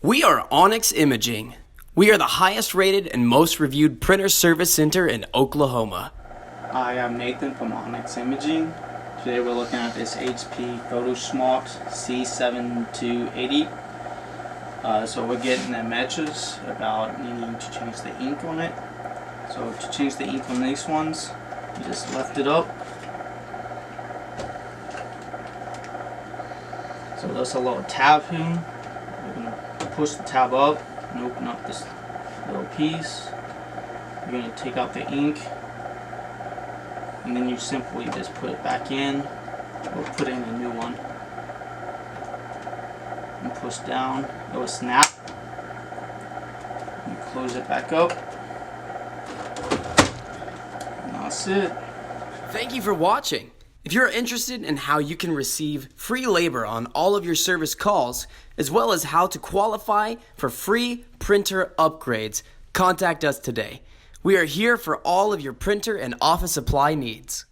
We are Onyx Imaging. We are the highest rated and most reviewed printer service center in Oklahoma. Hi, I'm Nathan from Onyx Imaging. Today we're looking at this HP Photosmart C7280. So we're getting a message about needing to change the ink on it. So to change the ink on these ones, you just lift it up. So there's a little tab here. We're going to push the tab up and open up this little piece. You're going to take out the ink, and then you simply just put it back in or put in a new one and push down. It will snap. You close it back up, and that's it. Thank you for watching. If you're interested in how you can receive free labor on all of your service calls, as well as how to qualify for free printer upgrades, contact us today. We are here for all of your printer and office supply needs.